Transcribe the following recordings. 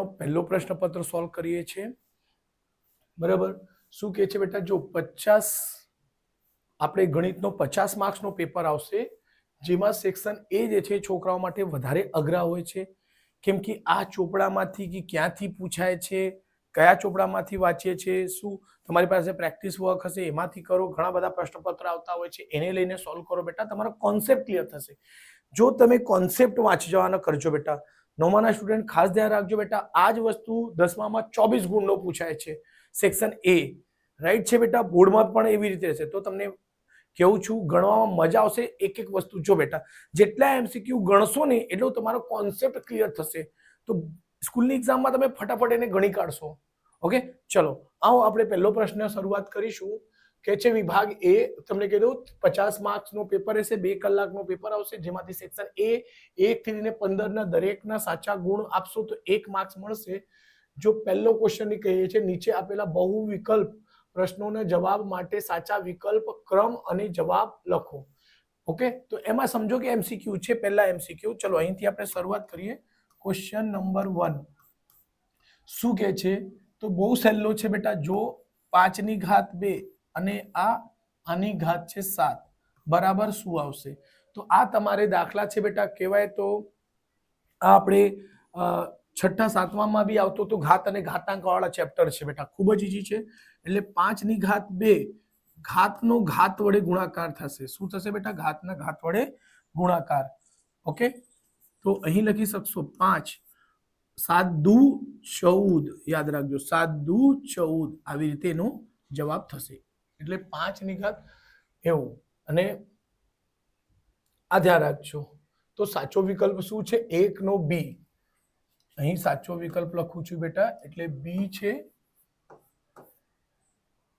એનો પહેલો પ્રશ્નપત્ર સોલ્વ કરીએ છીએ. બરાબર. શું કહે છે બેટા, જો 50 આપણે ગણિતનો 50 માર્ક્સનો પેપર આવશે, જેમાં સેક્શન એ જે છે છોકરાઓ માટે વધારે અઘરા હોય છે, કેમ કે આ ચોપડામાંથી કે ક્યાંથી પૂછાય છે, કયા ચોપડામાંથી વાંચીએ છીએ, શું તમારી પાસે પ્રેક્ટિસ વર્ક હશે એમાંથી કરો, ઘણા બધા પ્રશ્નપત્ર આવતા હોય છે, એને લઈને સોલ્વ કરો બેટા, તમારો કોન્સેપ્ટ ક્લિયર થશે. જો તમે કોન્સેપ્ટ વાંચી જવાનો કરજો બેટા, નવમાના સ્ટુડન્ટ ખાસ ધ્યાન રાખજો બેટા, આ જ વસ્તુ 10મામાં 24 ગુણનો પૂછાય છે, સેક્શન એ, રાઈટ છે બેટા, બોર્ડમાં પણ એવી રીતે રહેશે. તો તમને કેવું છું, ગણવામાં મજા આવશે. એક એક વસ્તુ જો બેટા, જેટલા એમસીક્યુ ગણશો ને એટલો તમારો કોન્સેપ્ટ ક્લિયર થશે, તો સ્કૂલની એક્ઝામમાં તમે ફટાફટ એને ગણી કાઢશો. ઓકે, ચલો આવો આપણે પહેલો પ્રશ્ન શરૂઆત કરીશું. કે છે વિભાગ એ, તમને કીધું 50 માર્ક્સનો પેપર હશે, 2 કલાકનો પેપર આવશે, જેમાંથી સેક્શન એ 1 થી લઈને 15 ના દરેકના સાચા ગુણ આપશો તો 1 માર્ક્સ મળશે. જો પહેલો ક્વેશ્ચન ની કહીએ છે, નીચે આપેલા બહુ વિકલ્પ પ્રશ્નોના જવાબ માટે સાચા વિકલ્પ ક્રમ અને જવાબ લખો. ઓકે, તો એમાં સમજો કે એમસીક્યુ છે, પહેલા એમસીક્યુ. ચલો અહીંથી આપણે શરૂઆત કરીએ. ક્વેશ્ચન નંબર 1 શું કહે છે, તો બહુ સહેલો છે બેટા. જો 5 ની ઘાત 2 અને આની ઘાત છે 7 બરાબર શું આવશે? તો આ તમારે દાખલા છે બેટા, કહેવાય તો આ આપણે છઠ્ઠા સાતમામાં બી આવતો તો ઘાત અને ઘાતાંક વાળા ચેપ્ટર છે બેટા, ખૂબ જ ઈઝી છે. એટલે 5 ની ઘાત 2 ઘાતનો ઘાત વડે ગુણાકાર થશે. શું થશે બેટા? ઘાતના ઘાત વડે ગુણાકાર. ઓકે, તો અહીં લખી શકશો 5 7 દુ 14, યાદ રાખજો 7 દુ 14, આવી રીતે એનો જવાબ થશે. એટલે 5 ની ઘાત એવું, અને આ ધ્યાન રાખજો. તો સાચો વિકલ્પ શું છે? 1 નો બી. અહીં સાચો વિકલ્પ લખું છું બેટા, એટલે બી છે.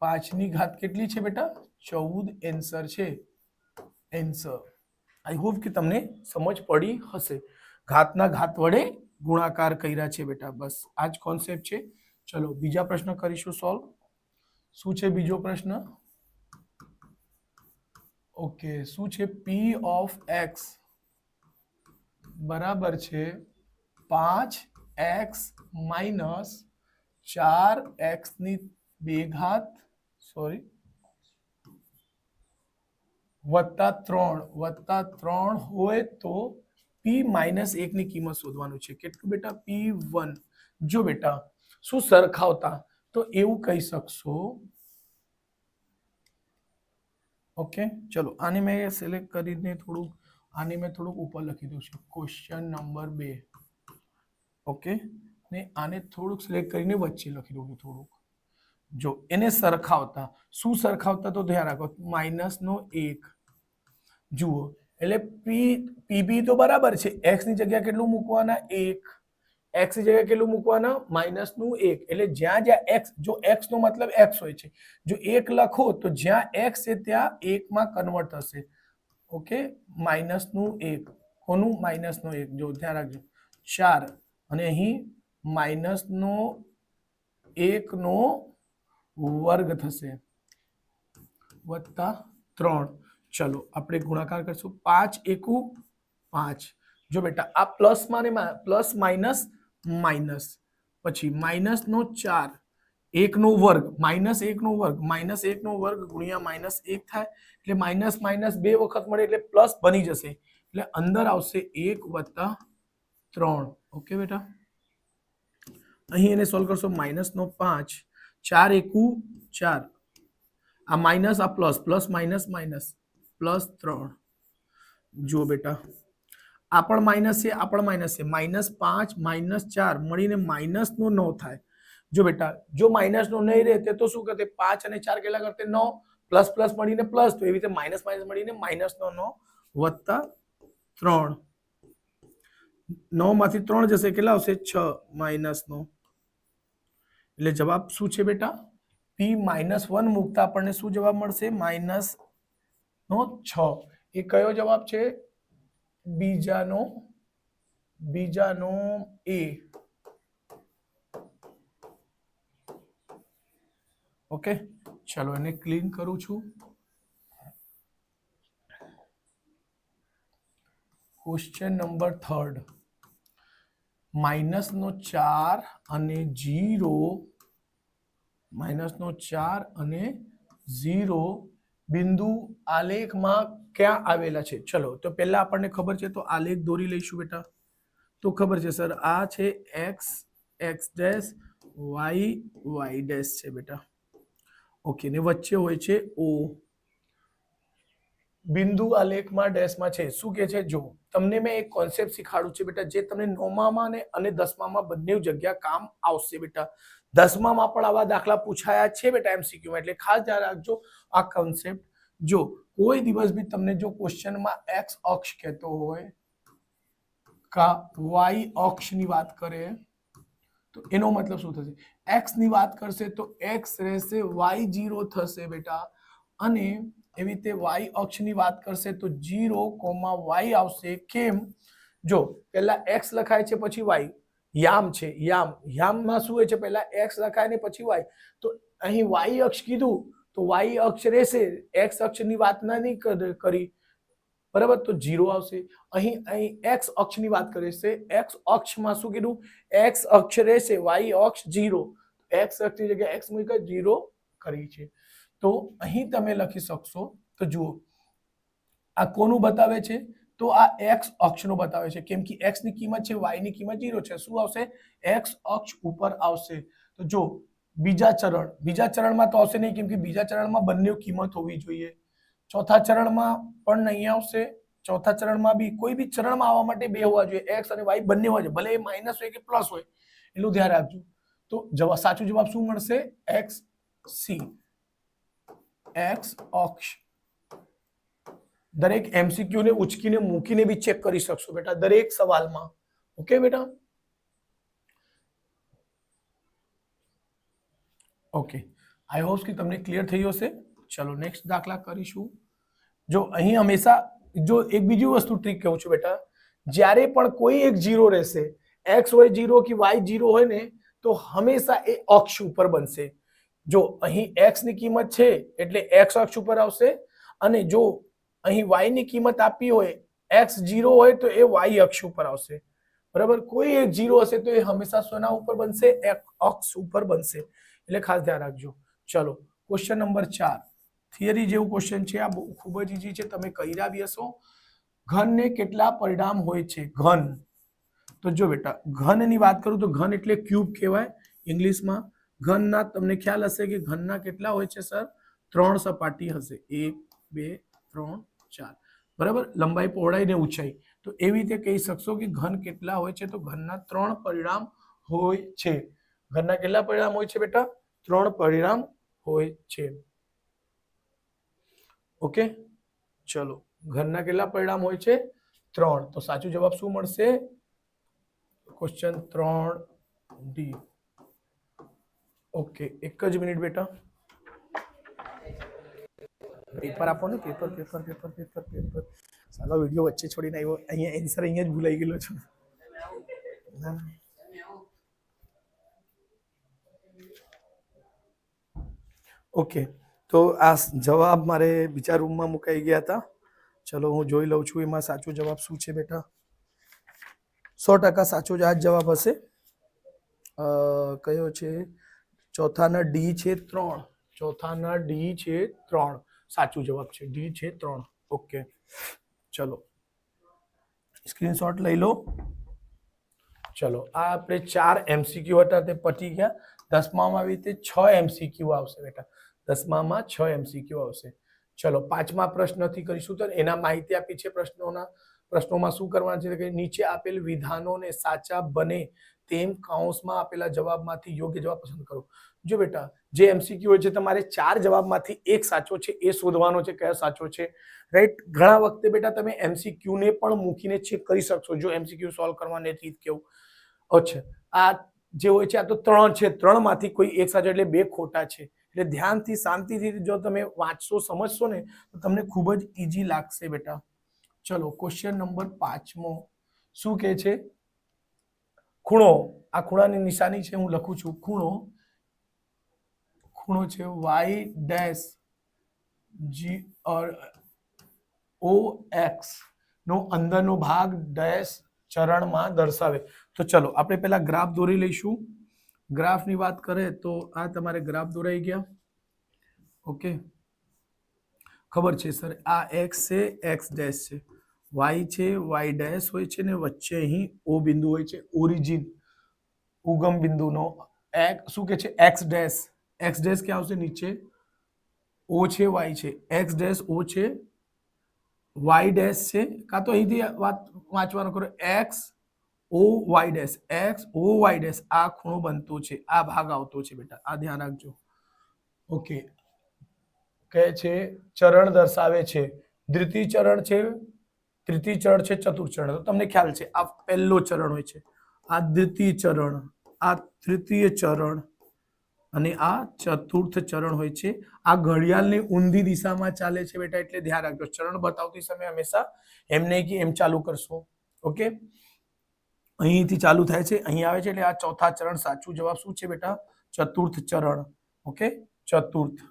5 ની ઘાત કેટલી છે બેટા? 14 એન્સર છે. એન્સર. આઈ હોપ કે તમને સમજ પડી હશે. ઘાતના ઘાત વડે ગુણાકાર કર્યા છે બેટા, બસ આ જ કોન્સેપ્ટ છે. ચલો બીજા પ્રશ્ન કરીશું સોલ્વ. શું છે બીજો પ્રશ્ન? ઓકે, શું છે? પી ઓફ એક્સ બરાબર છે 5x માઇનસ 4x ની 2 ઘાત, સોરી, +3 હોય તો p -1 ની કિંમત શોધવાનું છે. કેટલું બેટા? p1. જો બેટા શું સરખાવતા, તો એવું કહી શકશો. ઓકે, ચલો આને મેં સિલેક્ટ કરીને થોડુંક આને મેં થોડુંક ઉપર લખી દઉં છું. Question number 2. ઓકે, ને આને થોડુંક સિલેક્ટ કરીને વચ્ચે લખી દઉં છું થોડુંક. જો એને સરખાવતા, શું સરખાવતા, તો ધ્યાન રાખો -1. જુઓ, એટલે પીબી તો બરાબર છે. એક્સ ની જગ્યા કેટલું મૂકવાના? 1. એક્સ ની જગ્યા કેટલું મૂકવાના? -1. એટલે જ્યાં જ્યાં એક્સ, જો એક્સ નો મતલબ એક્સ હોય છે, જો 1 લખો તો જ્યાં એક્સ છે ત્યાં 1 માં કન્વર્ટ થશે. ઓકે, -1. કોનું? -1. જો ધ્યાન રાખજો 4, અને અહીં -1 નો વર્ગ થશે +3. ચલો આપણે ગુણાકાર કરશું. 5 એકુ 5. જો બેટા આ પ્લસ માં ને પ્લસ માઇનસ માઇનસ, પછી -4, 1 નો વર્ગ, -1 નો વર્ગ, -1 નો વર્ગ ગુણ્યા -1 થાય, એટલે માઇનસ માઇનસ 2 વખત મળે એટલે પ્લસ બની જશે. એટલે અંદર આવશે 1 + 3. ઓકે બેટા, અહીં એને સોલ્વ કરશો. -5, 4 એકુ 4, આ માઇનસ, આ પ્લસ, પ્લસ માઇનસ માઇનસ, +3. જુઓ બેટા, આ પણ માઇનસ છે, આ પણ માઇનસ છે. -5 -4 મળીને -9 થાય. જો બેટા, જો -9 નહીં રહેતે તો શું કરતે? 5 અને 4 કેટલા કરતે? 9. પ્લસ પ્લસ મળીને પ્લસ, તો એવી રીતે માઇનસ માઇનસ મળીને -9 +3. 9 માંથી 3 જશે, કેટલા આવશે? 6 -9. એટલે જવાબ શું છે બેટા? p-1 મૂકતા આપણને શું જવાબ મળશે? -6. એ કયો જવાબ છે? બીજાનો એ. ઓકે, ચલો એને ક્લીન કરું છું. Question number 3. -4 અને 0 -4 અને 0 બિંદુ આલેખમાં ક્યાં આવેલા છે? ચલો તો પહેલા આપણને ખબર છે તો આલેખ દોરી લઈશું બેટા. તો ખબર છે સર આ છે x x dash y y dash છે બેટા. ઓકે ને વચ્ચે હોય છે o. બિંદુ આલેખમાં ડેશમાં છે. શું કે છે જો તમને મેં એક કોન્સેપ્ટ શીખાડું છે બેટા જે તમને 9માં અને 10માં બંને જગ્યા કામ આવશે બેટા. 10માં પણ આવા દાખલા પૂછાયા છે બેટા એમસીક્યુમાં, એટલે ખાસ ધ્યાન રાખજો આ કોન્સેપ્ટ. જો કોઈ દિવસ બી તમને જો ક્વેશ્ચનમાં x અક્ષ કહેતો હોય કા y અક્ષની વાત કરે તો એનો મતલબ શું થશે? x ની વાત કરશે તો x રહેશે, y 0 થશે બેટા. અને એવી રીતે y અક્ષની વાત કરશે તો 0, y આવશે. કેમ? જો પહેલા x લખાય છે પછી y. યામ છે યામમાં શું હોય છે? પહેલા x લખાય ને પછી y. તો અહીં y અક્ષ કીધું તો y અક્ષ રહેશે, x અક્ષની વાત નહીં કરી, બરાબર? તો 0 આવશે. અહીં x અક્ષની વાત કરે છે, x અક્ષમાં શું કીધું? x અક્ષ રહેશે, y અક્ષ 0. x અક્ષની જગ્યાએ x મૂકી 0 કરી છે. તો અહીં તમે લખી શકશો તો જુઓ આ કોનું બતાવે છે? તો આ x અક્ષનો બતાવે છે. કેમ કે x ની કિંમત છે, y ની કિંમત 0 છે. શું આવશે? x અક્ષ ઉપર આવશે. તો જો બીજા ચરણમાં તો આવશે નહીં, કેમ કે બીજા ચરણમાં બંને કિંમત હોવી જોઈએ. ચોથા ચરણમાં પણ નહીં આવશે. ચોથા ચરણમાં બી કોઈ બી ચરણમાં આવવા માટે બે હોવા જોઈએ, x અને y બંને હોવા જોઈએ, ભલે એ માઇનસ હોય કે પ્લસ હોય, એટલું ધ્યાન રાખજો. તો સાચો જવાબ શું મળશે? x c. x અક્ષ. દરેક એમસીક્યુ ને ઉચકીને મૂકીને બી ચેક કરી શકશો બેટા દરેક સવાલમાં. ઓકે બેટા? ઓકે, આઈ હોપ કે તમને ક્લિયર થઈ હશે. ચલો નેક્સ્ટ દાખલા કરીશું. જો અહીં હંમેશા જો એક બીજી વસ્તુ ટ્રીક કહું છું બેટા, જ્યારે પણ કોઈ એક 0 રહેશે, x હોય 0 કે y 0 હોય ને, તો હંમેશા એ અક્ષ ઉપર બનશે. જો અહીં x ની કિંમત છે એટલે x અક્ષ ઉપર આવશે, અને જો અહીં y ની કિંમત આપી હોય, x 0 હોય તો એ y અક્ષ ઉપર આવશે. બરાબર? કોઈ એક 0 હશે તો એ હંમેશા શેના ઉપર બનશે? અક્ષ ઉપર બનશે. એટલે ખાસ ધ્યાન રાખજો. ચલો ક્વેશ્ચન નંબર 4 થિયરી જેવું ક્વેશ્ચન છે. આ ખૂબ જ ઈઝી છે, તમે કર્યા બી હશો. ઘનને કેટલા પરિણામ હોય છે? ઘન. તો જો બેટા ઘનની વાત કરું તો ઘન એટલે ક્યુબ કહેવાય ઇંગ્લિશમાં. ઘનના તમને ખ્યાલ હશે કે ઘનના કેટલા હોય છે સર? 3 સપાટી હશે, 1 2 3 4. બરાબર? લંબાઈ, પહોળાઈ ને ઊંચાઈ. તો એવી રીતે કહી શકશો કે ઘન કેટલા હોય છે? તો ઘનના 3 પરિણામ હોય છે. ઘનના કેટલા પરિણામ હોય છે બેટા? 3 પરિણામ હોય છે. ઓકે, ચલો ઘનના કેટલા પરિણામ હોય છે? 3. તો સાચો જવાબ શું મળશે? Question 3D. ઓકે, એક જ મિનિટ બેટા. પેપર આપો ને, પેપર. સાલો વિડિયો વચ્ચે છોડીને આવ્યો, અહીંયા એન્સર અહીંયા જ ભૂલાઈ ગયેલો છું. ઓકે, તો આ જવાબ મારે બીજા રૂમમાં મુકાઈ ગયા હતા. ચલો હું જોઈ લઉં છું એમાં સાચો જવાબ શું છે બેટા. 100% સાચો જ આ જવાબ હશે. કયો છે? ચોથાના ડી છે 3. ચોથાના ડી છે 3. સાચું જવાબ છે ડી છે 3. ઓકે, ચલો સ્ક્રીનશોટ લઈ લો. ચલો આ આપણે 4 એમસીક્યુ હતા તે પતી ગયા. 10મામાં આવી રીતે 6 એમસીક્યુ આવશે બેટા. 10મામાં 6 એમસીક્યુ આવશે. ચલો 5મા પ્રશ્નથી કરીશું. તો એના માહિતી આપી છે પ્રશ્નોમાં શું કરવાનું છે કે નીચે આપેલ વિધાનોને સાચા બને તેમ કૌંસમાં આપેલા જવાબમાંથી યોગ્ય જવાબ પસંદ કરો. જો બેટા જે એમસીક્યુ હોય છે તમારે 4 જવાબમાંથી એક સાચો છે એ શોધવાનો છે કયો સાચો છે. રાઈટ? ઘણા વખતે બેટા તમે એમસીક્યુ ને પણ મૂકીને ચેક કરી શકશો જો એમસીક્યુ સોલ્વ કરવાની રીત કેવું. અચ્છા, આ જે હોય છે આ તો 3 છે, 3માંથી કોઈ એક સાચો એટલે 2 ખોટા છે. એટલે ધ્યાનથી શાંતિથી જો તમે વાંચશો, સમજશો ને તો તમને ખૂબ જ ઈઝી લાગશે બેટા. ચલો ક્વેશ્ચન નંબર 5મો શું કહે છે? ખૂણો. આ ખૂણાની નિશાની છે, હું લખું છું. ખૂણો છે y ડેશ o x નો અંદરનો ભાગ ડેશ ચરણમાં દર્શાવે. તો ચલો આપણે પેલા ગ્રાફ દોરી લઈશું. ગ્રાફની વાત કરે તો આ તમારે ગ્રાફ દોરાઈ ગયા. ઓકે, ખબર છે સર, આ એક્સ છે, એક્સ ડેશ છે, વાય છે, વાય ડેશ હોય છે, ને વચ્ચે અહીં ઓ બિંદુ હોય છે, ઓરિજિન ઉગમ બિંદુનો. શું કે છે, એક્સ ડેશ. એક્સ ડેશ ક્યાં આવશે? નીચે ઓ છે, વાય છે, એક્સ ડેશ ઓ છે, વાય ડેશ છે, કાં તો અહીંથી વાંચવાનું કરો, X O Y dash, X O Y dash. આ ખૂણો બનતો છે, આ ભાગ આવતો છે બેટા, આ ધ્યાન રાખજો. ઓકે, કહે છે ચરણ દર્શાવે છે. દ્વિતીય ચરણ છે, તૃતીય ચરણ છે, ચતુર્થ ચરણ. તો તમને ખ્યાલ છે, આ પહેલો ચરણ હોય છે, આ દ્વિતીય ચરણ, આ તૃતીય ચરણ અને આ ચતુર્થ ચરણ હોય છે. આ ઘડિયાળની ઊંધી દિશામાં ચાલે છે બેટા, એટલે ધ્યાન રાખજો. ચરણ બતાવતી સમયે હંમેશા એમ નહીં કે એમ ચાલુ કરશો. ઓકે, અહીંથી ચાલુ થાય છે, અહીં આવે છે, એટલે આ ચોથા ચરણ. સાચું જવાબ શું છે બેટા? ચતુર્થ ચરણ. ઓકે, ચતુર્થ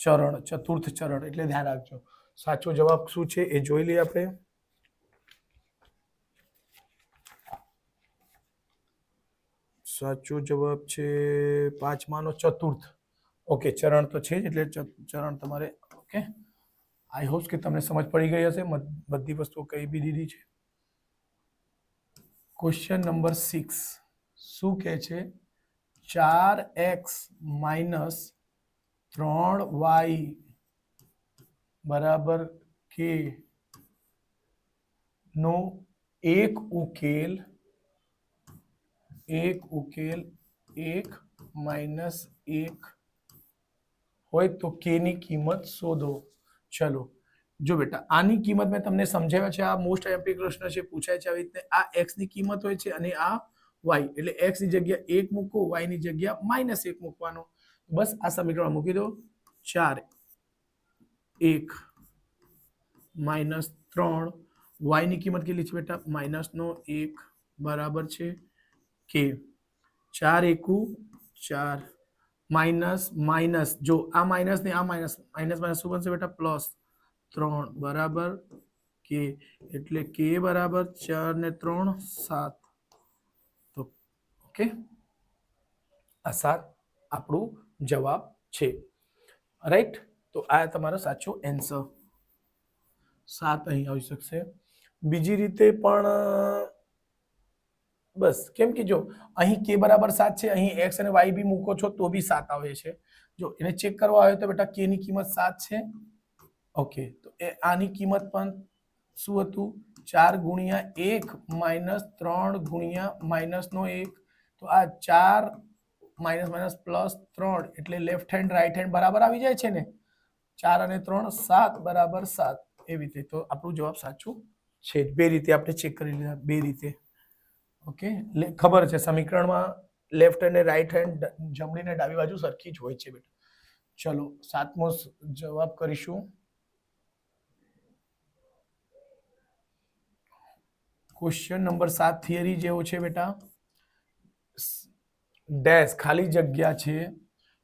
ચરણ, ચતુર્થ ચરણ એટલે ધ્યાન રાખજો. સાચો જવાબ શું છે એ જોઈ લઈએ આપણે. સાચો જવાબ છે પાંચમાનો ચતુર્થ. ઓકે, ચરણ તો છે જ, એટલે ચરણ તમારે. ઓકે, આઈ હોપ કે તમને સમજ પડી ગઈ હશે, બધી વસ્તુઓ કહી બી દીધી છે. ક્વેશ્ચન નંબર 6 શું કહે છે? 4x માઇનસ 3y બરાબર કે નો એક ઉકેલ 1 માઇનસ 1 હોય તો કે ની કિંમત શોધો. ચલો જો બેટા, આની કિંમત મેં તમને સમજાવ્યા છે. આ મોસ્ટ એમ્પી પ્રશ્ન છે, પૂછાય છે આવી રીતે. આ x ની કિંમત હોય છે અને આ y, એટલે x ની જગ્યા 1 મૂકો, y ની જગ્યા -1 મૂકવાનો. બસ આ સમીકરણ મૂકી દો. 4 1 માઇનસ 3, y ની કિંમત કેટલી છે બેટા? -1 બરાબર છે કે 4 એકુ 4 માઇનસ માઇનસ, જો આ માઇનસ ને આ માઇનસ, માઇનસ માઇનસ શું બનશે બેટા? +3 બરાબર કે, એટલે કે બરાબર 4 ને 3 7. તો ઓકે, આ 7 આપણું જવાબ છે. રાઈટ, તો આ તમારો સાચો આન્સર. 7 અહીં આવી શકશે. બીજી રીતે પણ બસ, કેમ કે જો અહીં k બરાબર 7 છે, અહીં x અને y બી મૂકો છો તો બી 7 આવે છે. જો એને ચેક કરવા આવે તો બેટા k ની કિંમત 7 છે. ઓકે, તો આની કિંમત પણ શું હતું? 4 ગુણ્યા 1 માઇનસ 3 ગુણ્યા -1. તો આ 4 માઇનસ માઇનસ +3, એટલે લેફ્ટ હેન્ડ રાઈટ હેન્ડ બરાબર આવી જાય છે ને. 4 અને 3 7 બરાબર 7, એવી રીતે. તો આપણું જવાબ સાચું છે. બે રીતે આપણે ચેક કરી લીધા, બે રીતે. ઓકે, ખબર છે સમીકરણમાં લેફ્ટ અને રાઈટ હેન્ડ, જમણી ને ડાબી બાજુ સરખી જ હોય છે બેટા. ચલો 7મો જવાબ કરીશું. ક્વેશ્ચન નંબર 7 થિયરી જેવો છે બેટા. ડેશ ખાલી જગ્યા છે,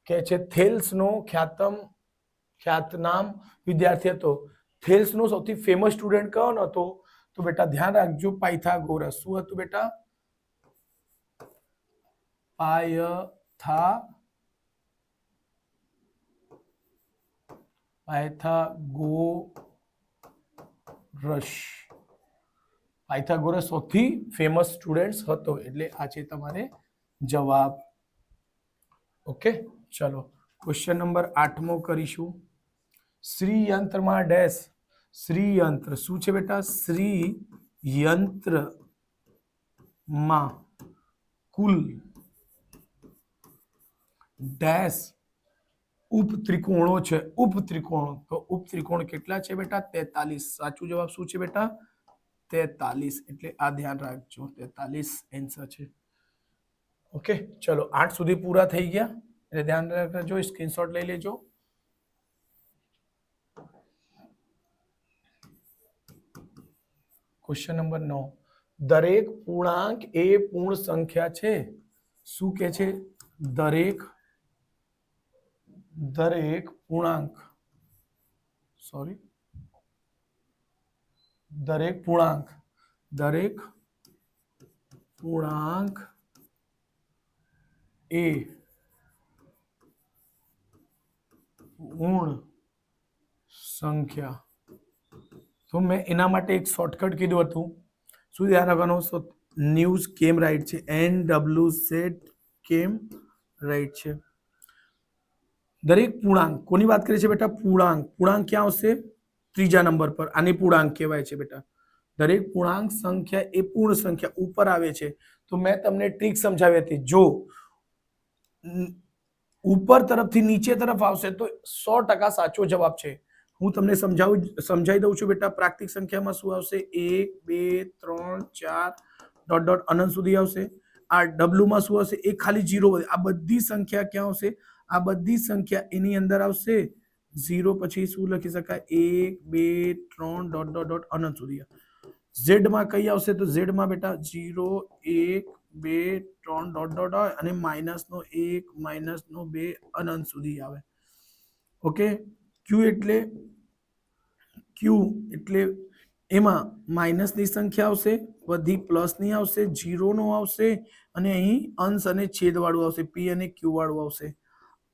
કે છે થેલ્સનો ખ્યાતનામ વિદ્યાર્થી હતો. થેલ્સનો સૌથી ફેમસ સ્ટુડન્ટ કોણ હતો? તો બેટા ધ્યાન રાખજો, પાયથાગોરસ. શું હતું બેટા? પાયથાગોરસ સૌથી ફેમસ સ્ટુડન્ટ હતો, એટલે આ છે તમારે જવાબ. ઓકે, ચલો ક્વેશ્ચન નંબર 8મો કરીશું. શ્રી યંત્રમાં ડેશ. શ્રી યંત્ર શું છે બેટા? શ્રી યંત્રમાં કુલ ડેશ ઉપત્રિકોણો છે. ઉપત્રિકોણો, તો ઉપત્રિકોણ કેટલા છે બેટા? 43. સાચું જવાબ શું છે બેટા? 43. એટલે આ ધ્યાન રાખજો, 43 આન્સર છે. ઓકે, ચલો 8 સુધી પૂરા થઈ ગયા, એટલે ધ્યાન રાખજો, સ્ક્રીનશોટ લઈ લેજો. Question number 9. દરેક પૂર્ણાંક એ પૂર્ણ સંખ્યા છે. શું કે છે? દરેક પૂર્ણાંક, સોરી, દરેક પૂર્ણાંક એ પૂર્ણ સંખ્યા. તો મેં એના માટે એક શોર્ટકટ કીધું હતું. શું ધ્યાન રાખવાનું? ન્યૂઝ કેમ રાઈટ છે, NWZ કેમ રાઈટ છે. દરેક પૂર્ણાંક કોની વાત કરીએ છીએ બેટા? પૂર્ણાંક ક્યાં આવશે? ત્રીજા નંબર પર. આને પૂર્ણાંક કહેવાય છે બેટા. દરેક પૂર્ણાંક સંખ્યા એ પૂર્ણ સંખ્યા ઉપર આવે છે. તો મેં તમને ટ્રીક સમજાવી હતી. જો ઉપર તરફથી નીચે તરફ આવશે તો 100% સાચો જવાબ છે. હું તમને સમજાવી દઉં છું બેટા. પ્રાકૃતિક સંખ્યામાં શું આવશે? 1 2 3 4 ડોટ ડોટ અનંત સુધી આવશે. આ ડબલ્યુમાં શું આવશે? એક ખાલી 0. આ બધી સંખ્યા ક્યાં આવશે? આ બધી સંખ્યા એની અંદર આવશે. 0 પછી શું લખી શકાય? 1 2 3 ડોટ ડોટ ડોટ અનંત સુધી. ઝેડ માં કઈ આવશે? તો ઝેડ માં બેટા 0 1 2 3 ડોટ ડોટ હોય અને -1 -2 અનંત સુધી આવે. ઓકે. ક્યુ એટલે એમાં માઇનસની સંખ્યા આવશે, બધી પ્લસની આવશે, 0 નો આવશે અને અહીં અંશ અને છેદ વાળું આવશે. પી અને ક્યુ વાળું આવશે.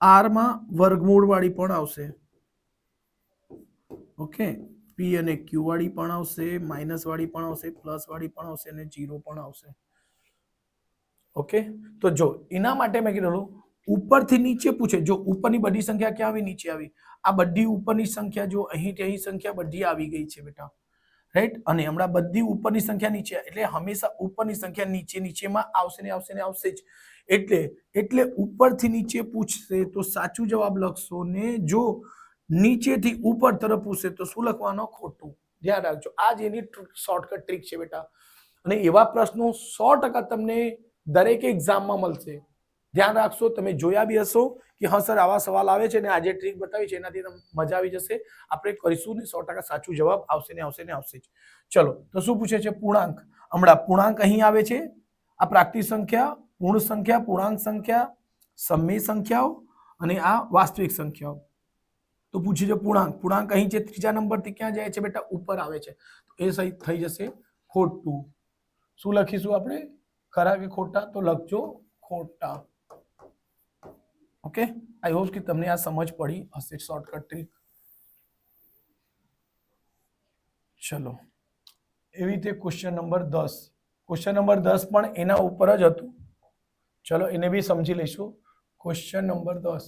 આર માં વર્ગમૂળ વાળી પણ આવશે. ઓકે. પી અને ક્યુ વાળી પણ આવશે, માઇનસ વાળી પણ આવશે, પ્લસ વાળી પણ આવશે અને 0 પણ આવશે. ઓકે. તો જો એના માટે મેં કીધું ઉપરથી નીચે પૂછે. જો ઉપરની બધી સંખ્યા ક્યાં આવી? નીચે આવી. આ બધી ઉપરની સંખ્યા જો અહીં સંખ્યા બધી આવી ગઈ છે બેટા, રાઈટ. અને હમણાં બધી ઉપરની સંખ્યા નીચે, એટલે હંમેશા ઉપરની સંખ્યા નીચેમાં આવશે ને આવશે ને આવશે જ. એટલે ઉપરથી નીચે પૂછશે તો સાચું જવાબ લખશો ને જો નીચેથી ઉપર તરફ પૂછશે તો શું લખવાનો? ખોટું. ધ્યાન રાખજો. આ જ એની શોર્ટકટ ટ્રીક છે બેટા. અને એવા પ્રશ્નો 100% તમને દરેક એક્ઝામમાં મળશે. ધ્યાન રાખશો. તમે જોયા બી હશો કે હા સર આવા સવાલ આવે છે ને આજે ટ્રીક બતાવી છે, એનાથી મજા આવી જશે. આપણે કરીશું ને 100% સાચું જવાબ આવશે ને આવશે ને આવશે જ. ચલો તો શું પૂછે છે? પૂર્ણાંક. હમણાં પૂર્ણાંક અહીં આવે છે. આ પ્રાકૃતિક સંખ્યા, પૂર્ણ સંખ્યા, પૂર્ણાંક સંખ્યા, સમય સંખ્યાઓ અને આ વાસ્તવિક સંખ્યાઓ. તો પૂછે છે પૂર્ણાંક. પૂર્ણાંક અહીં છે ત્રીજા નંબરથી ક્યાં જાય છે બેટા? ઉપર આવે છે. તો એ સહી થઈ જશે ખોટું. શું લખીશું આપણે? ખરા કે ખોટા? તો લખજો ખોટા. ઓકે. આઈ હોપ કે તમને આ સમજ પડી હશે. Shortcut trick. ચલો એવી રીતે ક્વેશ્ચન નંબર 10. ક્વેશ્ચન નંબર 10 પણ એના ઉપર જ હતું. ચલો એને બી સમજી લઈશું. ક્વેશ્ચન નંબર 10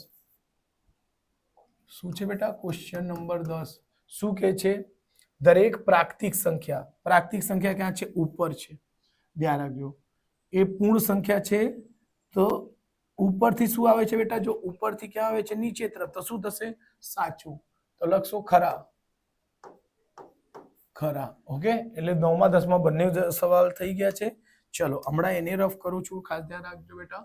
શું છે બેટા? ક્વેશ્ચન નંબર 10 શું કહે છે? દરેક પ્રાકૃતિક સંખ્યા ક્યાં છે? ઉપર છે. ધ્યાન રાખજો. એ પૂર્ણ સંખ્યા છે તો ઉપરથી શું આવે છે બેટા? જો ઉપરથી ક્યાં આવે છે? નીચે તરફ. તો શું થશે? સાચું. તો લખશો ખરા. ઓકે. એટલે 9માં 10માં બંને સવાલ થઈ ગયા છે. ચલો હમણાં એને રફ કરું છું. ખાસ ધ્યાન રાખજો બેટા.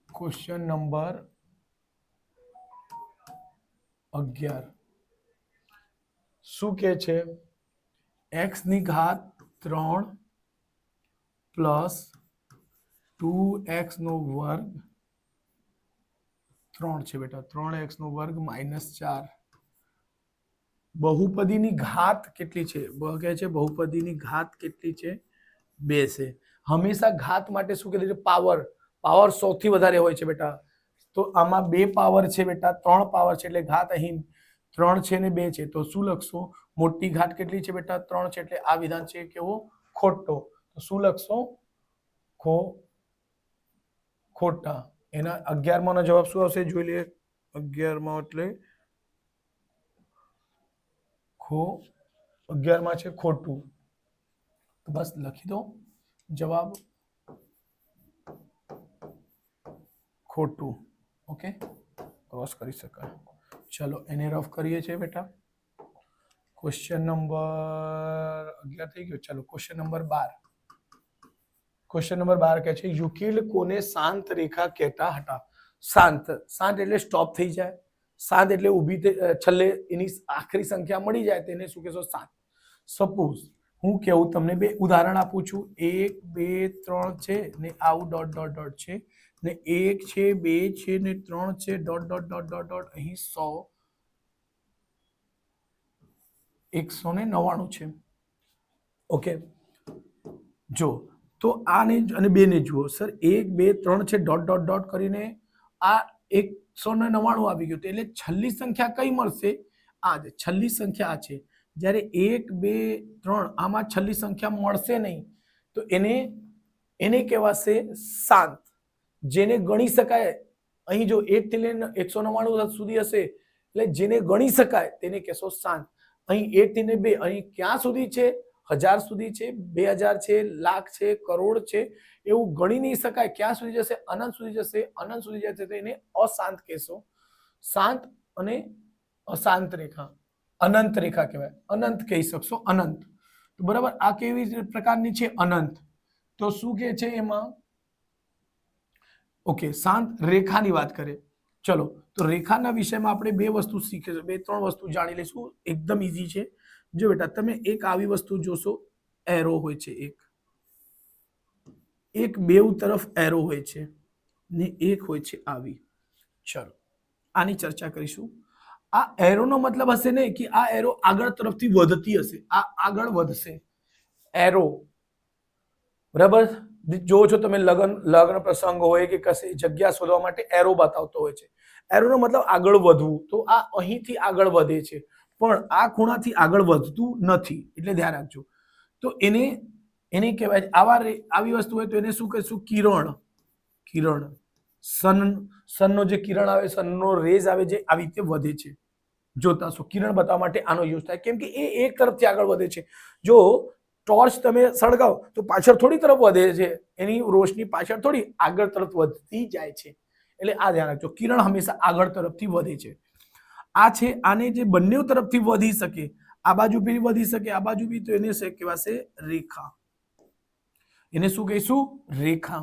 ક્વેશ્ચન નંબર 11 શું કે છે? x ની ઘાત 3 પ્લસ 2x નો વર્ગ 3 છે બેટા. 3x નો વર્ગ -4. બહુપદીની ઘાત કેટલી છે? કહે છે બહુપદીની ઘાત કેટલી છે? 2 છે. હંમેશા ઘાત માટે શું કીધું છે? પાવર સૌથી વધારે હોય છે બેટા. તો આમાં 2 પાવર છે બેટા, 3 પાવર છે એટલે ઘાત અહીં 3 છે ને 2 છે. તો શું લખશો? મોટી ઘાત કેટલી છે બેટા? 3 છે. એટલે આ વિધાન છે કેવો? ખોટો. તો શું લખશો? ખોટા. એના 11માં નો જવાબ શું આવશે? જોઈ લઈએ. 11માં એટલે 11માં છે ખોટું. તો બસ લખી દો જવાબ ખોટું. ઓકે. ક્રોસ કરી શકાય. ચલો એને રફ કરીએ છીએ બેટા. ક્વેશ્ચન નંબર 11 થઈ ગયો. ચલો ક્વેશ્ચન નંબર 12. ક્વેશ્ચન નંબર 12 કહે છે યુકિલ કોને શાંત રેખા કહેતા હતા? શાંત એટલે સ્ટોપ થઈ જાય. શાંત એટલે ઊભી છેલ્લે એની આખરી સંખ્યા મળી જાય તેને શું કહેશો? શાંત. સપોઝ હું કેવું તમને 2 ઉદાહરણ આપું છું. 1 2 3 છે ને આવું ડોટ ડોટ ડોટ છે ને 1 છે 2 છે ને 3 છે dot dot dot dot dot અહીં 100 199 છે. ઓકે, જો તો આને અને બે ને જુઓ સર, 1 2 3 છે, ડોટ ડોટ ડોટ કરીને આ 199 આવી ગયું, એટલે છેલ્લી સંખ્યા કઈ મળશે? આ જ છેલ્લી સંખ્યા આ છે. જ્યારે 1 2 3 આમાં છેલ્લી સંખ્યા મળશે નહીં, તો એને કહેવાશે શાંત, જેને ગણી શકાય. અહીં જો 1 થી લઈને 199 સુધી હશે, એટલે જેને ગણી શકાય તેને કહેશો શાંત. અહીં 1 થી 2 અહીં ક્યાં સુધી છે? 1000 સુધી છે, 2000 છે, લાખ છે, કરોડ છે, એવું ગણી નહીં શકાય. ક્યાં સુધી જશે? અનંત સુધી જશે. અનંત સુધી જશે તો એને અશાંત કહેશો. શાંત અને અશાંત રેખા અનંત રેખા કહેવાય. અનંત કહી શકશો, અનંત. તો બરાબર, આ કેવી પ્રકારની છે? અનંત. તો શું કે છે એમાં? ઓકે, શાંત રેખાની વાત કરે. ચલો, તો રેખાના વિષયમાં આપણે બે વસ્તુ શીખીશું, 2-3 વસ્તુ જાણી લઈશું. એકદમ ઈઝી છે. જો બેટા, તમે એક આવી વસ્તુ જોશો, એરો હોય છે, એક બેઉ તરફ એરો હોય છે ને એક હોય છે આવી. ચલો, આની ચર્ચા કરીશું. આ એરોનો મતલબ હશે ને કે આ એરો આગળ તરફથી વધતી હશે, આ આગળ વધશે એરો. બરાબર, જો છો તમે લગ્ન પ્રસંગ હોય કે કશે જગ્યા શોધવા માટે એરો બતાવતો હોય છે. એરોનો મતલબ આગળ વધવું. તો આ અહીંથી આગળ વધે છે, પણ આ ખૂણાથી આગળ વધતું નથી, એટલે ધ્યાન રાખજો. તો એને કહેવાય, આવી વસ્તુ હોય તો એને શું કહીશું? કિરણ. કિરણ. સનનો જે કિરણ આવે, સનનો રેઝ આવે, જે આવી રીતે વધે છે, જોતા છો. કિરણ બતાવવા માટે આનો યુઝ થાય, કેમ કે એ એક તરફથી આગળ વધે છે. જો ટોર્ચ તમે સળગાવો તો પાછળ થોડી તરફ વધે છે, એની રોશની પાછળ થોડી આગળ તરફ વધતી જાય છે. એટલે આ ધ્યાન રાખજો, કિરણ હંમેશા આગળ તરફથી વધે છે. આ છે, આને જે બંને તરફથી વધી શકે, આ બાજુ બી વધી શકે, આ બાજુ બી, તો એને કહેવાશે રેખા. એને શું કહીશું? રેખા.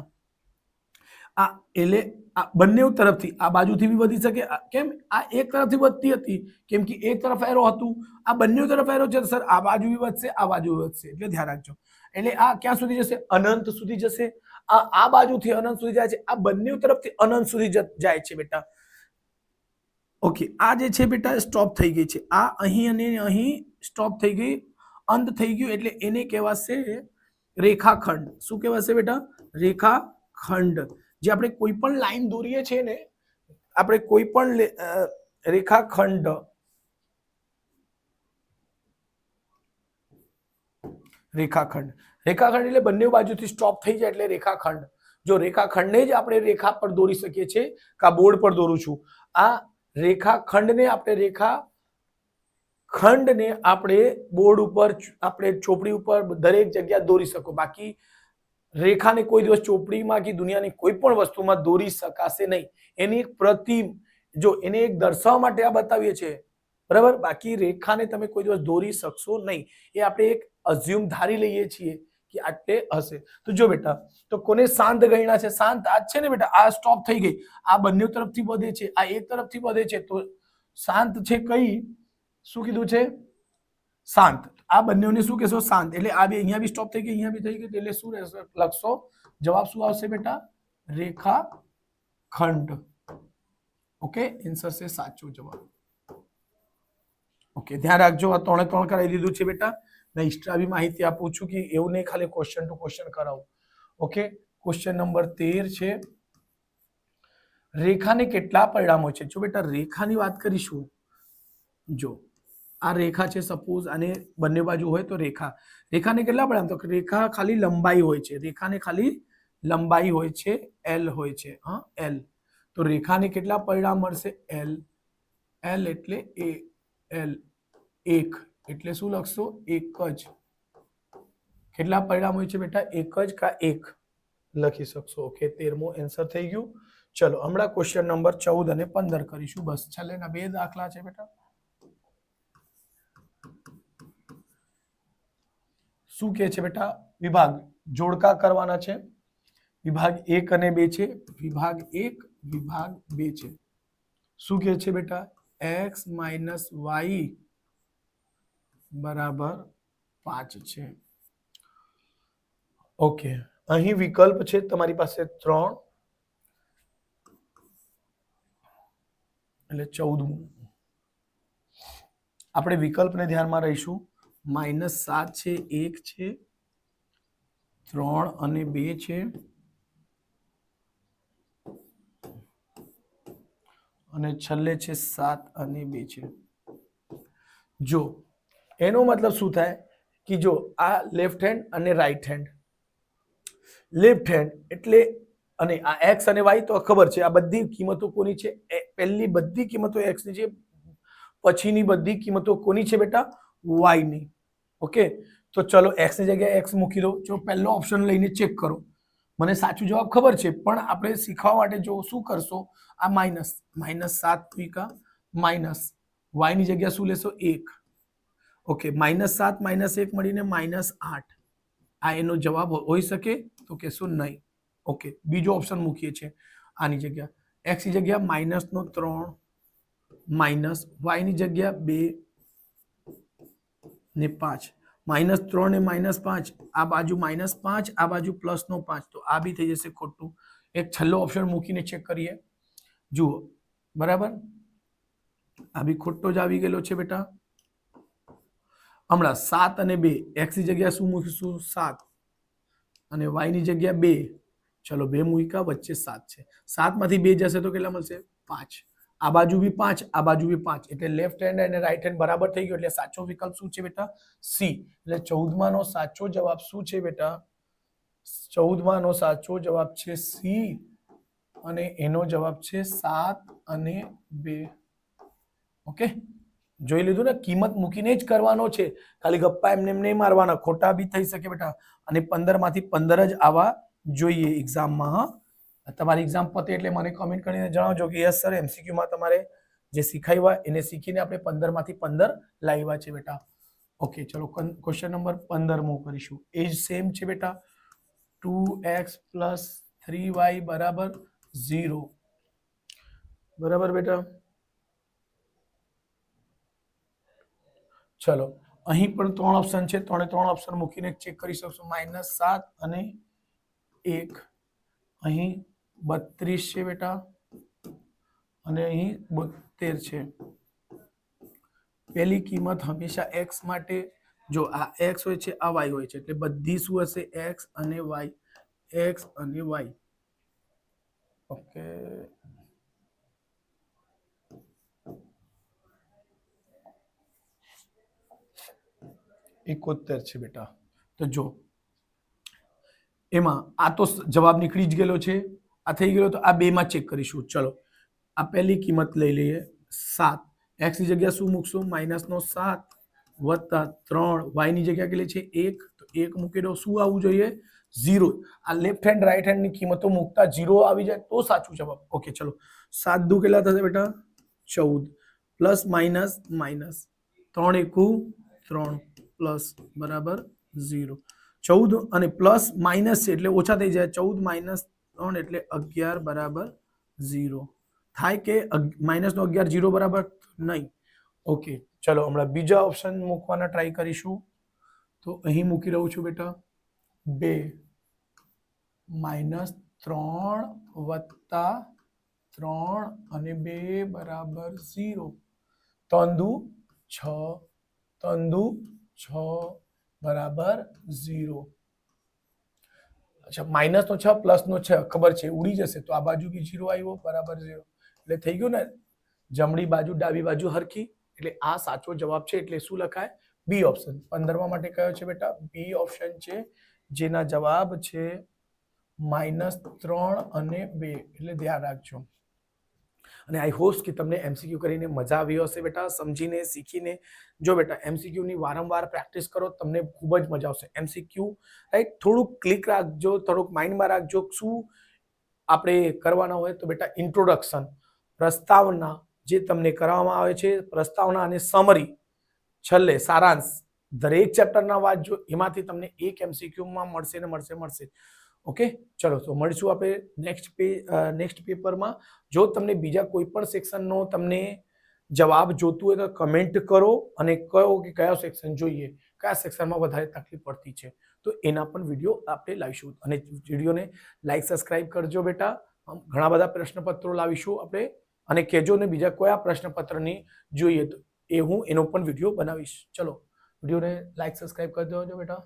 આ એટલે આ બંને તરફથી, આ બાજુથી બી વધી શકે. કેમ? આ એક તરફથી વધતી હતી, કેમ કે એક તરફ એરો હતું. આ બંને તરફ એરો છે, સર આ બાજુ બી વધશે, આ બાજુ વધશે, એટલે ધ્યાન રાખજો. એટલે આ ક્યાં સુધી જશે? અનંત સુધી જશે. આ બાજુથી અનંત સુધી જાય છે, આ બંને તરફથી અનંત સુધી જાય છે બેટા. ઓકે, આ જે છે બેટા સ્ટોપ થઈ ગઈ છે, આ અહીં અને અહીં સ્ટોપ થઈ ગઈ, અંત થઈ ગયું, એટલે એને કહેવાશે રેખાખંડ. શું કહેવાશે બેટા? રેખાખંડ. જે આપણે કોઈ પણ લાઈન દોરીએ છીએ ને, આપણે કોઈ પણ રેખાખંડ, રેખાખંડ એટલે બંને બાજુથી સ્ટોપ થઈ જાય એટલે રેખાખંડ. જો રેખાખંડને જ આપણે રેખા પર દોરી શકીએ છીએ, કે બોર્ડ પર દોરું છું, આ રેખાખંડને આપણે બોર્ડ ઉપર, આપણે ચોપડી ઉપર, દરેક જગ્યા દોરી શકો. બાકી રેખાને કોઈ દિવસ ચોપડીમાં કે દુનિયાની કોઈ પણ વસ્તુમાં દોરી શકાશે નહીં. એની એક પ્રતિમ, જો એને એક દર્શાવવા માટે આ બતાવીએ છીએ, બરાબર. બાકી રેખાને તમે કોઈ દિવસ દોરી શકશો નહીં. એ આપણે એક અઝ્યુમ ધારી લઈએ છીએ કે આટલે હશે. તો જો બેટા, તો કોને શાંત ગણ્યા છે? શાંત આ છે ને બેટા, આ સ્ટોપ થઈ ગઈ, આ બંને તરફથી વધે છે, આ એક તરફથી વધે છે, તો શાંત છે કઈ? શું કીધું છે? શાંત. આ બંનેને શું કહેશો? શાંત. એટલે આ બે અહીંયા બી સ્ટોપ થઈ ગઈ, અહીંયા બી થઈ ગઈ, એટલે શું રહેશે? લખશો. જવાબ શું આવશે બેટા? રેખાખંડ. ઓકે, આન્સર છે સાચો જવાબ. ઓકે, ધ્યાન રાખજો, આ 3 કરાવી દીધું છે બેટા. મેં એક્સ્ટ્રા બી માહિતી આપું છું કે એવું નહીં ખાલી ક્વેશ્ચન ટુ ક્વેશ્ચન કરાવું. ઓકે, ક્વેશ્ચન નંબર 13 છે, રેખાને કેટલા પરિણામો છે? જો બેટા, રેખાની વાત કરીશું. જો આ રેખા છે, સપોઝ આને બંને બાજુ હોય તો રેખાને કેટલા પરિણામ? તો રેખા ખાલી લંબાઈ હોય છે, રેખાને ખાલી લંબાઈ હોય છે, એલ હોય છે. હા, એલ. તો રેખાને કેટલા પરિણામ મળશે? એલ. એલ એટલે એલ, એક. એટલે શું લખશો? એક જ. કેટલા પરિણામ હોય છે બેટા? એક જ કા એક લખી શકશો. ઓકે, 13મો આન્સર થઈ ગયું. ચલો, હમણાં ક્વેશ્ચન નંબર 14 અને 15 કરીશું. બસ છેલ્લેના 2 દાખલા છે બેટા. શું કહે છે બેટા? વિભાગ જોડકા કરવાના છે. વિભાગ 1 અને 2 છે, વિભાગ 1, વિભાગ 2 છે. શું કહે છે બેટા? x - y બરાબર 5 છે. ઓકે, અહીં વિકલ્પ છે તમારી પાસે 3, એટલે 14મું. આપણે વિકલ્પને ધ્યાનમાં રહીશું. -7 છે, 1 છે, 3 અને 2 છે, અને છેલ્લે છે 7 અને 2 છે. જો એનો મતલબ શું થાય કે જો આ લેફ્ટ હેન્ડ અને રાઈટ હેન્ડ, લેફ્ટ હેન્ડ એટલે અને આ એક્સ અને વાય તો ખબર છે, આ બધી કિંમતો કોની છે? પહેલી બધી કિંમતો એક્સ ની છે, પછીની બધી કિંમતો કોની છે બેટા? વાય ની. ઓકે, તો ચલો એક્સ ની જગ્યાએ એક્સ મૂકી દો. જો પહેલો ઓપ્શન લઈને ચેક કરો. મને સાચું જવાબ ખબર છે, પણ આપણે શીખવા માટે જો શું કરશો, આ -7 મૂકા, માઇનસ વાય ની જગ્યા શું લેશો? 1. ઓકે, -7 -1 મળીને -8. આ એનો જવાબ હોઈ શકે? તો કહેશો નહીં. ઓકે, બીજો ઓપ્શન મૂકીએ છીએ આની જગ્યા. એક્સ ની જગ્યા -3 માઇનસ વાય ની જગ્યા 2 ને 5. -3 ને -5, આ બાજુ -5, આ બાજુ +5, તો આ બી થઈ જશે ખોટું. એક છેલ્લો ઓપ્શન મૂકીને ચેક કરીએ. જુઓ, બરાબર, આ બી ખોટો જ આવી ગયેલો છે બેટા. હમણાં 7 અને 2, એક્સ ની જગ્યા શું મૂકીશું? 7 અને વાય ની જગ્યા 2. ચલો 2 મૂક્યા, વચ્ચે 7 છે. 7 માંથી 2 જશે તો કેટલા મળશે? 5. આ બાજુ બી 5, આ બાજુ બી 5, એટલે લેફ્ટ હેન્ડ અને રાઈટ હેન્ડ બરાબર થઈ ગયો. એટલે સાચો વિકલ્પ શું છે બેટા? સી. એટલે 14 નો સાચો જવાબ શું છે બેટા? 14 નો સાચો જવાબ છે સી, અને એનો જવાબ છે 7 અને 2. ઓકે, જોઈ લીધું ને? કિંમત મૂકીને જ કરવાનો છે, ખાલી ગપ્પા એમને નહીં મારવાના, ખોટા બી થઈ શકે બેટા. અને 15 માંથી 15 જ આવવા જોઈએ એક્ઝામમાં. તમારી એક્ઝામ પતે એટલે મને કમેન્ટ કરીને જણાવજો કે યસ સર, એમસીક્યુ માં તમારે જે શીખાવ્યા એને શીખીને આપણે 15 માંથી 15 લાવ્યા છે બેટા. ઓકે, ચલો ક્વેશ્ચન નંબર 15 કરીશું. એ જ સેમ છે બેટા. 2x + 3y = 0. બરાબર બેટા? ચલો, અહીં પણ 3 ઓપ્શન છે, 3 ઓપ્શન મૂકીને ચેક કરી શકશો. -7 અને 1. અહીં 32 છે બેટા, અને અહીં 72 છે. પહેલી કિંમત હંમેશા x માટે, જો આ x હોય છે, આ y હોય છે, એટલે બધી શું હશે? x અને y, x અને y. ઓકે, 71 છે બેટા. તો જો એમાં આ તો જવાબ નીકળી જ ગયેલો છે, આ થઈ ગયેલો, તો આ બે માં ચેક કરીશું. ચલો, આ પહેલી કિંમત લઈ લઈએ 7. એક્સ ની જગ્યા શું મૂકશું? -7 વત્તા 3, વાય ની જગ્યા કેટલી છે? 1, તો 1 મૂકી દો. શું આવવું જોઈએ? 0. આ લેફ્ટ હેન્ડ રાઈટ હેન્ડ ની કિંમતો મૂકતા 0 આવી જાય તો સાચું જવાબ. ઓકે, ચલો, 7 દુ કેટલા થશે બેટા? 14, પ્લસ માઇનસ માઇનસ 3 એકુ 3 પ્લસ બરાબર 0. 14 અને પ્લસ માઇનસ છે એટલે ઓછા થઈ જાય. 14 - 3 એટલે 11 બરાબર 0 થાય કે -11 0 બરાબર નહીં. ઓકે, ચલો હમણાં બીજા ઓપ્શન મૂકવાના ટ્રાય કરીશું. તો અહીં મૂકી રહ્યું છું બેટા 2 -3 વત્તા 3 અને 2 બરાબર 0. 3 દુ 6, 3 દુ 6 બરાબર 0. અચ્છા, માઇનસ નો 6 પ્લસ નો 6 ખબર છે, ઉડી જશે, તો આ બાજુ બી 0 આવ્યો બરાબર 0. એટલે થઈ ગયું ને, જમણી બાજુ ડાબી બાજુ હરખી. એટલે આ સાચો જવાબ છે. એટલે શું લખાય? બી ઓપ્શન. 15 માટે કયો છે બેટા? બી ઓપ્શન છે, જેના જવાબ છે -3 અને 2. એટલે ધ્યાન રાખજો. અને આઈ હોપ કે તમને એમસીક્યુ કરીને મજા આવી હશે બેટા, સમજીને શીખીને. જો બેટા, એમસીક્યુ ની વારંવાર પ્રેક્ટિસ કરો, તમને ખૂબ જ મજા આવશે. એમસીક્યુ રાઈટ, થોડુંક ક્લિક રાખજો, થોડુંક માઇન્ડમાં રાખજો. શું આપણે કરવાના હોય તો બેટા, ઇન્ટ્રોડક્શન, પ્રસ્તાવના જે તમને કરવામાં આવે છે, પ્રસ્તાવના અને સમરી, છેલ્લે સારાંશ, દરેક ચેપ્ટરના વાંચજો. એમાંથી તમને એક એમસીક્યુમાં મળશે ને મળશે. ઓકે, ચલો, તો મળીશું આપણે નેક્સ્ટ પેપરમાં. જો તમને બીજા કોઈ પણ સેક્શનનો તમને જવાબ જોતું હોય તો કમેન્ટ કરો અને કહો કે કયા સેક્શન જોઈએ, કયા સેક્શનમાં વધારે તકલીફ પડતી છે, તો એના પણ વિડીયો આપણે લાવીશું. અને વિડીયોને લાઈક સબસ્ક્રાઇબ કરજો બેટા. ઘણા બધા પ્રશ્નપત્રો લાવીશું આપણે, અને કહેજો ને બીજા કયા પ્રશ્નપત્રની જોઈએ તો એ હું એનો પણ વિડીયો બનાવીશ. ચલો વિડીયોને લાઈક સબસ્ક્રાઇબ કરી દેજો બેટા.